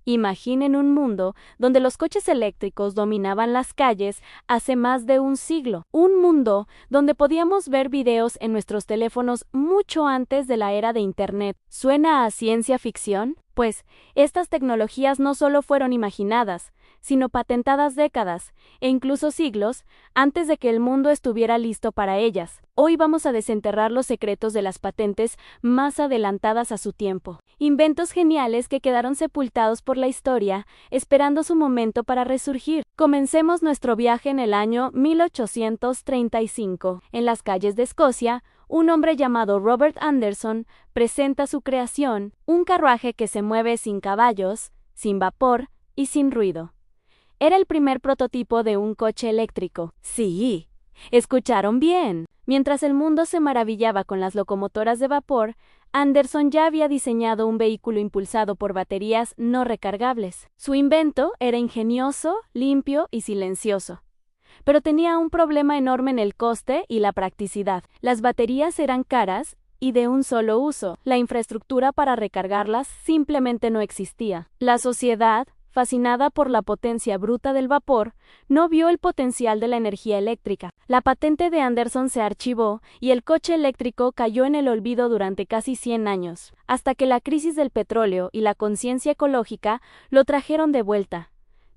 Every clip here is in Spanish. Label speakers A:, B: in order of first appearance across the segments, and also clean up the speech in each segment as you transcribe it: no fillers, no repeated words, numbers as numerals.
A: Imaginen un mundo donde los coches eléctricos dominaban las calles hace más de un siglo. Un mundo donde podíamos ver videos en nuestros teléfonos mucho antes de la era de Internet. ¿Suena a ciencia ficción? Pues, estas tecnologías no solo fueron imaginadas, sino patentadas décadas, e incluso siglos, antes de que el mundo estuviera listo para ellas. Hoy vamos a desenterrar los secretos de las patentes más adelantadas a su tiempo. Inventos geniales que quedaron sepultados por la historia, esperando su momento para resurgir. Comencemos nuestro viaje en el año 1835. En las calles de Escocia, un hombre llamado Robert Anderson presenta su creación, un carruaje que se mueve sin caballos, sin vapor y sin ruido. Era el primer prototipo de un coche eléctrico. Sí, escucharon bien. Mientras el mundo se maravillaba con las locomotoras de vapor, Anderson ya había diseñado un vehículo impulsado por baterías no recargables. Su invento era ingenioso, limpio y silencioso. Pero tenía un problema enorme en el coste y la practicidad. Las baterías eran caras y de un solo uso. La infraestructura para recargarlas simplemente no existía. La sociedad, fascinada por la potencia bruta del vapor, no vio el potencial de la energía eléctrica. La patente de Anderson se archivó y el coche eléctrico cayó en el olvido durante casi 100 años, hasta que la crisis del petróleo y la conciencia ecológica lo trajeron de vuelta.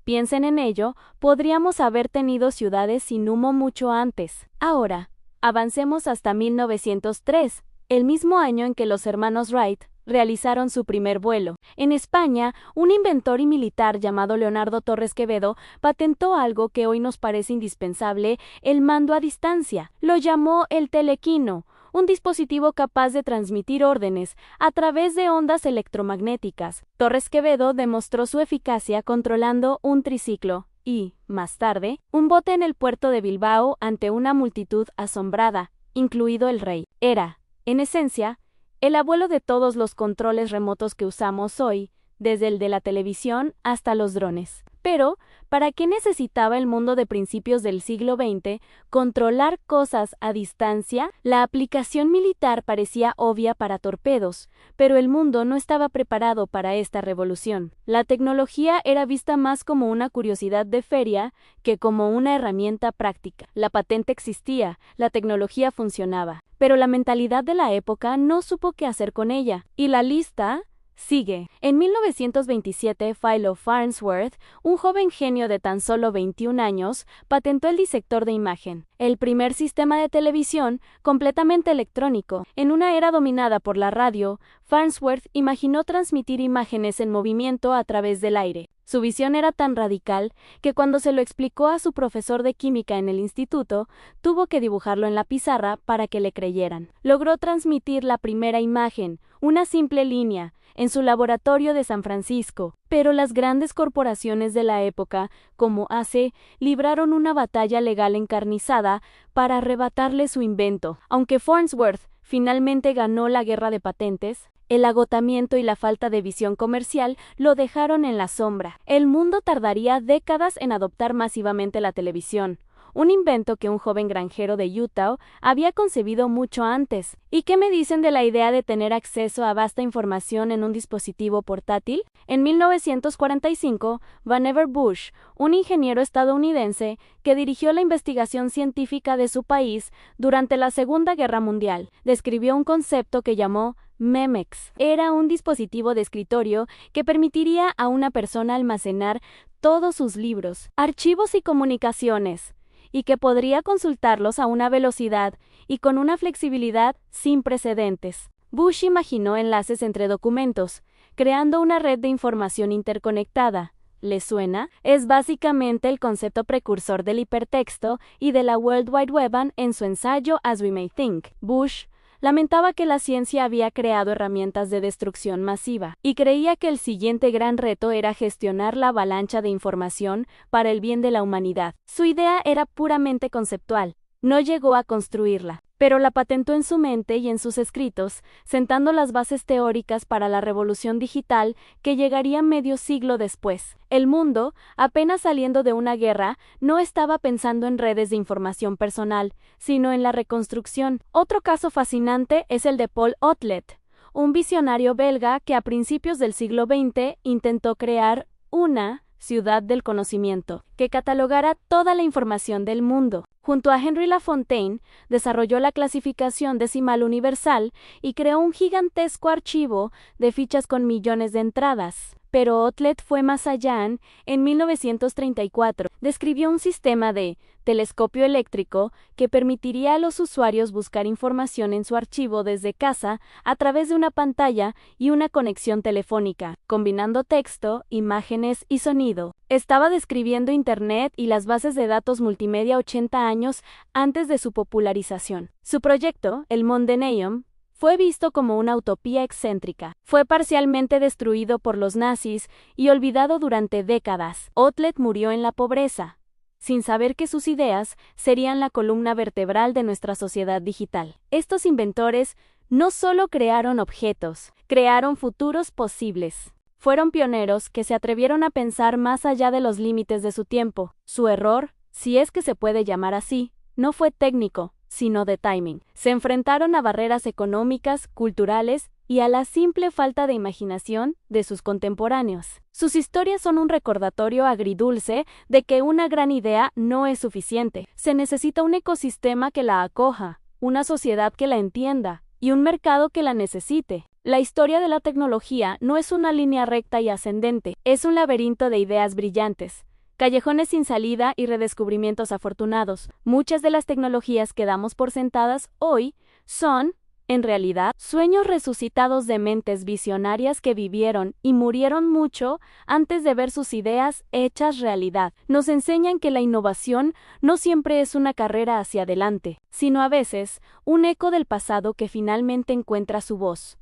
A: Piensen en ello, podríamos haber tenido ciudades sin humo mucho antes. Ahora, avancemos hasta 1903, el mismo año en que los hermanos Wright realizaron su primer vuelo. En España, un inventor y militar llamado Leonardo Torres Quevedo patentó algo que hoy nos parece indispensable: el mando a distancia. Lo llamó el telequino, un dispositivo capaz de transmitir órdenes a través de ondas electromagnéticas. Torres Quevedo demostró su eficacia controlando un triciclo y, más tarde, un bote en el puerto de Bilbao ante una multitud asombrada, incluido el rey. Era, en esencia, el abuelo de todos los controles remotos que usamos hoy, desde el de la televisión hasta los drones. Pero, ¿para qué necesitaba el mundo de principios del siglo XX controlar cosas a distancia? La aplicación militar parecía obvia para torpedos, pero el mundo no estaba preparado para esta revolución. La tecnología era vista más como una curiosidad de feria que como una herramienta práctica. La patente existía, la tecnología funcionaba, pero la mentalidad de la época no supo qué hacer con ella. Y la lista sigue. En 1927, Philo Farnsworth, un joven genio de tan solo 21 años, patentó el disector de imagen, el primer sistema de televisión completamente electrónico. En una era dominada por la radio, Farnsworth imaginó transmitir imágenes en movimiento a través del aire. Su visión era tan radical que cuando se lo explicó a su profesor de química en el instituto, tuvo que dibujarlo en la pizarra para que le creyeran. Logró transmitir la primera imagen, una simple línea, en su laboratorio de San Francisco, pero las grandes corporaciones de la época, como AC, libraron una batalla legal encarnizada para arrebatarle su invento. Aunque Farnsworth finalmente ganó la guerra de patentes, el agotamiento y la falta de visión comercial lo dejaron en la sombra. El mundo tardaría décadas en adoptar masivamente la televisión, un invento que un joven granjero de Utah había concebido mucho antes. ¿Y qué me dicen de la idea de tener acceso a vasta información en un dispositivo portátil? En 1945, Vannevar Bush, un ingeniero estadounidense que dirigió la investigación científica de su país durante la Segunda Guerra Mundial, describió un concepto que llamó Memex. Era un dispositivo de escritorio que permitiría a una persona almacenar todos sus libros, archivos y comunicaciones, y que podría consultarlos a una velocidad y con una flexibilidad sin precedentes. Bush imaginó enlaces entre documentos, creando una red de información interconectada. ¿Les suena? Es básicamente el concepto precursor del hipertexto y de la World Wide Web en su ensayo As We May Think. Bush lamentaba que la ciencia había creado herramientas de destrucción masiva y creía que el siguiente gran reto era gestionar la avalancha de información para el bien de la humanidad. Su idea era puramente conceptual, no llegó a construirla, pero la patentó en su mente y en sus escritos, sentando las bases teóricas para la revolución digital que llegaría medio siglo después. El mundo, apenas saliendo de una guerra, no estaba pensando en redes de información personal, sino en la reconstrucción. Otro caso fascinante es el de Paul Otlet, un visionario belga que a principios del siglo XX intentó crear una ciudad del conocimiento, que catalogara toda la información del mundo. Junto a Henry Lafontaine, desarrolló la clasificación decimal universal y creó un gigantesco archivo de fichas con millones de entradas. Pero Otlet fue más allá. En 1934, describió un sistema de telescopio eléctrico que permitiría a los usuarios buscar información en su archivo desde casa a través de una pantalla y una conexión telefónica, combinando texto, imágenes y sonido. Estaba describiendo Internet y las bases de datos multimedia 80 años antes de su popularización. Su proyecto, el Mondeneium, fue visto como una utopía excéntrica. Fue parcialmente destruido por los nazis y olvidado durante décadas. Otlet murió en la pobreza, sin saber que sus ideas serían la columna vertebral de nuestra sociedad digital. Estos inventores no solo crearon objetos, crearon futuros posibles. Fueron pioneros que se atrevieron a pensar más allá de los límites de su tiempo. Su error, si es que se puede llamar así, no fue técnico, sino de timing. Se enfrentaron a barreras económicas, culturales y a la simple falta de imaginación de sus contemporáneos. Sus historias son un recordatorio agridulce de que una gran idea no es suficiente. Se necesita un ecosistema que la acoja, una sociedad que la entienda y un mercado que la necesite. La historia de la tecnología no es una línea recta y ascendente, es un laberinto de ideas brillantes, callejones sin salida y redescubrimientos afortunados. Muchas de las tecnologías que damos por sentadas hoy son, en realidad, sueños resucitados de mentes visionarias que vivieron y murieron mucho antes de ver sus ideas hechas realidad. Nos enseñan que la innovación no siempre es una carrera hacia adelante, sino a veces un eco del pasado que finalmente encuentra su voz.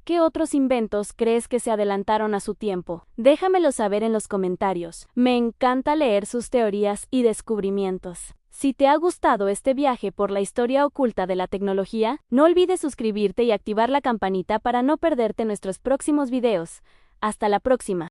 A: ¿Qué otros inventos crees que se adelantaron a su tiempo? Déjamelo saber en los comentarios. Me encanta leer sus teorías y descubrimientos. Si te ha gustado este viaje por la historia oculta de la tecnología, no olvides suscribirte y activar la campanita para no perderte nuestros próximos videos. Hasta la próxima.